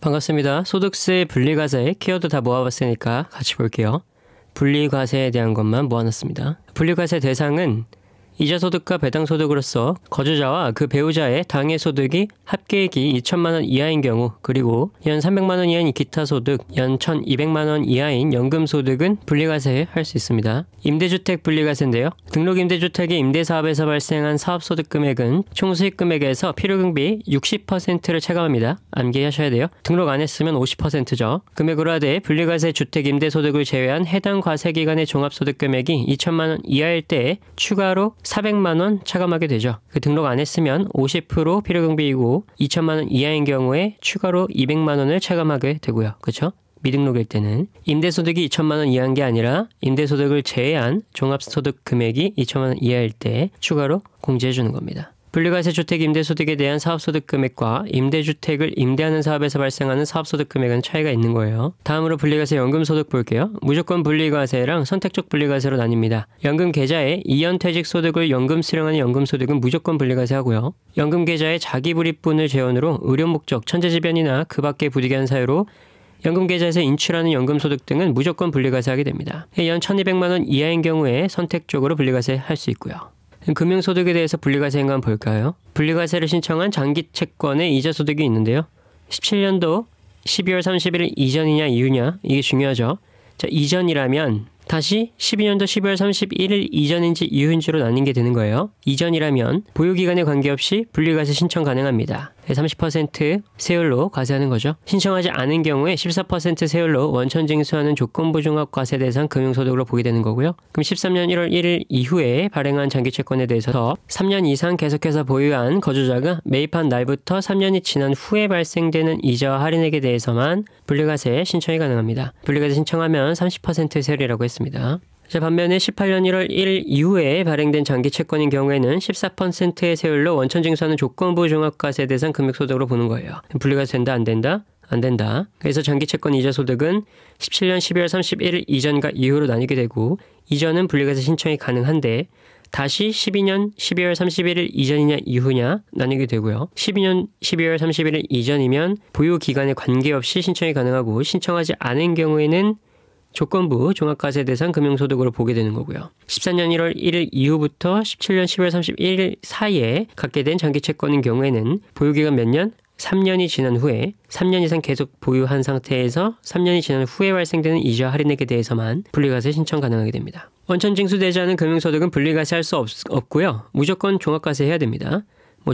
반갑습니다. 소득세 분리과세 키워드 다 모아봤으니까 같이 볼게요. 분리과세에 대한 것만 모아놨습니다. 분리과세 대상은 이자소득과 배당소득으로서 거주자와 그 배우자의 당해소득이 합계액이 2천만 원 이하인 경우, 그리고 연 300만 원 이하인 기타소득, 연 1,200만 원 이하인 연금소득은 분리과세 할 수 있습니다. 임대주택 분리과세인데요. 등록임대주택의 임대사업에서 발생한 사업소득 금액은 총 수익 금액에서 필요경비 60%를 체감합니다. 암기하셔야 돼요. 등록 안 했으면 50%죠. 금액으로 하되 분리과세 주택임대소득을 제외한 해당 과세기간의 종합소득 금액이 2천만 원 이하일 때 추가로 400만 원 차감하게 되죠. 그 등록 안 했으면 50% 필요경비이고 2천만 원 이하인 경우에 추가로 200만 원을 차감하게 되고요. 그렇죠? 미등록일 때는 임대소득이 2천만 원 이하인 게 아니라 임대소득을 제외한 종합소득 금액이 2천만 원 이하일 때 추가로 공제해 주는 겁니다. 분리과세 주택 임대소득에 대한 사업소득 금액과 임대주택을 임대하는 사업에서 발생하는 사업소득 금액은 차이가 있는 거예요. 다음으로 분리과세 연금소득 볼게요. 무조건 분리과세랑 선택적 분리과세로 나뉩니다. 연금 계좌에 이연퇴직 소득을 연금 수령하는 연금소득은 무조건 분리과세 하고요. 연금 계좌에 자기불입분을 재원으로 의료 목적, 천재지변이나 그 밖에 부득이한 사유로 연금 계좌에서 인출하는 연금소득 등은 무조건 분리과세 하게 됩니다. 연 1,200만 원 이하인 경우에 선택적으로 분리과세 할 수 있고요. 금융소득에 대해서 분리과세 한번 볼까요? 분리과세를 신청한 장기채권의 이자소득이 있는데요. 17년도 12월 31일 이전이냐 이후냐, 이게 중요하죠. 자, 이전이라면 다시 12년도 12월 31일 이전인지 이후인지로 나뉜 게 되는 거예요. 이전이라면 보유기간에 관계없이 분리과세 신청 가능합니다. 30% 세율로 과세하는 거죠. 신청하지 않은 경우에 14% 세율로 원천징수하는 조건부 종합과세 대상 금융소득으로 보게 되는 거고요. 그럼 13년 1월 1일 이후에 발행한 장기채권에 대해서 3년 이상 계속해서 보유한 거주자가 매입한 날부터 3년이 지난 후에 발생되는 이자와 할인액에 대해서만 분리과세 신청이 가능합니다. 분리과세 신청하면 30% 세율이라고 했습니다. 자, 반면에 18년 1월 1일 이후에 발행된 장기채권인 경우에는 14%의 세율로 원천징수하는 조건부 종합과세 대상 금액소득으로 보는 거예요. 분리과세 된다, 안 된다? 안 된다. 그래서 장기채권 이자소득은 17년 12월 31일 이전과 이후로 나뉘게 되고, 이전은 분리과세 신청이 가능한데 다시 12년 12월 31일 이전이냐 이후냐 나뉘게 되고요. 12년 12월 31일 이전이면 보유기간에 관계없이 신청이 가능하고, 신청하지 않은 경우에는 조건부 종합과세 대상 금융소득으로 보게 되는 거고요. 14년 1월 1일 이후부터 17년 12월 31일 사이에 갖게 된 장기채권인 경우에는 보유기간 몇 년? 3년이 지난 후에 3년 이상 계속 보유한 상태에서 3년이 지난 후에 발생되는 이자 할인액에 대해서만 분리과세 신청 가능하게 됩니다. 원천징수되지 않은 금융소득은 분리과세 할 수 없고요. 무조건 종합과세 해야 됩니다.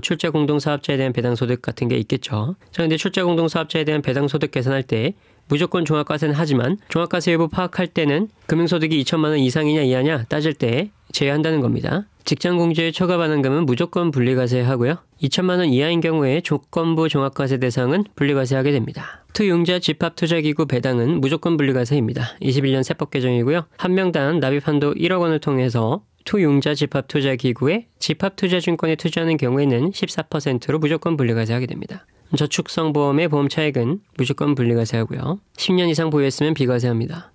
출자 공동사업자에 대한 배당소득 같은 게 있겠죠. 자, 근데 출자 공동사업자에 대한 배당소득 계산할 때 무조건 종합과세는 하지만 종합과세 여부 파악할 때는 금융소득이 2천만 원 이상이냐 이하냐 따질 때 제외한다는 겁니다. 직장공제의 초과반환금은 무조건 분리과세 하고요. 2천만 원 이하인 경우에 조건부 종합과세 대상은 분리과세 하게 됩니다. 투융자 집합투자기구 배당은 무조건 분리과세입니다. 21년 세법 개정이고요. 한 명당 납입한도 1억 원을 통해서 투융자 집합투자기구에 집합투자증권에 투자하는 경우에는 14%로 무조건 분리과세하게 됩니다. 저축성보험의 보험 차액은 무조건 분리과세하고요. 10년 이상 보유했으면 비과세합니다.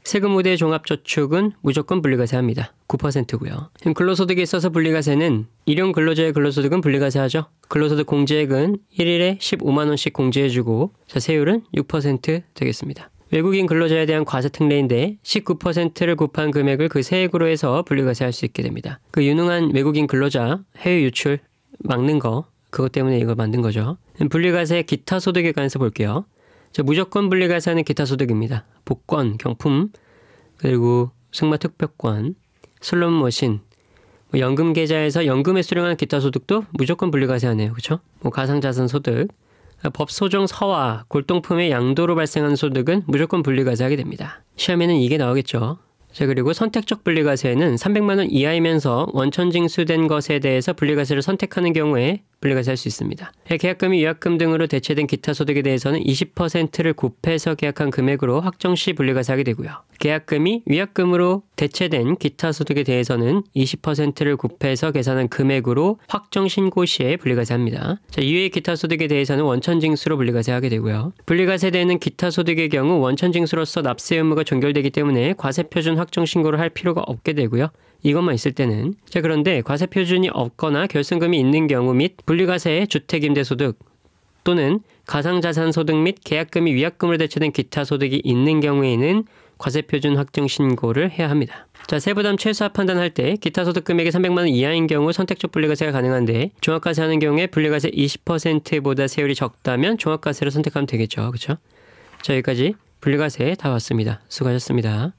세금 우대 종합저축은 무조건 분리과세합니다. 9%고요. 근로소득에 있어서 분리과세는 일용 근로자의 근로소득은 분리과세하죠. 근로소득 공제액은 1일에 15만 원씩 공제해주고, 자, 세율은 6% 되겠습니다. 외국인 근로자에 대한 과세 특례인데 19%를 곱한 금액을 그 세액으로 해서 분리과세할 수 있게 됩니다. 그 유능한 외국인 근로자 해외 유출 막는 거, 그것 때문에 이걸 만든 거죠. 분리과세 기타 소득에 관해서 볼게요. 자, 무조건 분리과세하는 기타 소득입니다. 복권, 경품, 그리고 승마특별권, 슬롯머신, 연금 계좌에서 연금에 수령한 기타 소득도 무조건 분리과세하네요. 그렇죠? 가상자산 소득, 법소정 서화, 골동품의 양도로 발생하는 소득은 무조건 분리과세하게 됩니다. 시험에는 이게 나오겠죠. 자, 그리고 선택적 분리과세는 300만 원 이하이면서 원천징수된 것에 대해서 분리과세를 선택하는 경우에 분리과세할 수 있습니다. 계약금이 위약금 등으로 대체된 기타 소득에 대해서는 20%를 곱해서 계약한 금액으로 확정시 분리과세하게 되고요. 계약금이 위약금으로 대체된 기타 소득에 대해서는 20%를 곱해서 계산한 금액으로 확정 신고 시에 분리과세합니다. 자, 이외의 기타 소득에 대해서는 원천징수로 분리과세하게 되고요. 분리과세되는 기타 소득의 경우 원천징수로서 납세 의무가 종결되기 때문에 과세표준 확정 신고를 할 필요가 없게 되고요. 이것만 있을 때는. 자, 그런데 과세표준이 없거나 결승금이 있는 경우 및 분리과세의 주택임대소득 또는 가상자산 소득 및 계약금이 위약금으로 대체된 기타 소득이 있는 경우에는 과세표준 확정 신고를 해야 합니다. 자, 세부담 최소화 판단할 때 기타 소득 금액이 300만 원 이하인 경우 선택적 분리과세가 가능한데 종합과세 하는 경우에 분리과세 20%보다 세율이 적다면 종합과세를 선택하면 되겠죠. 그렇죠? 자, 여기까지 분리과세 다 봤습니다. 수고하셨습니다.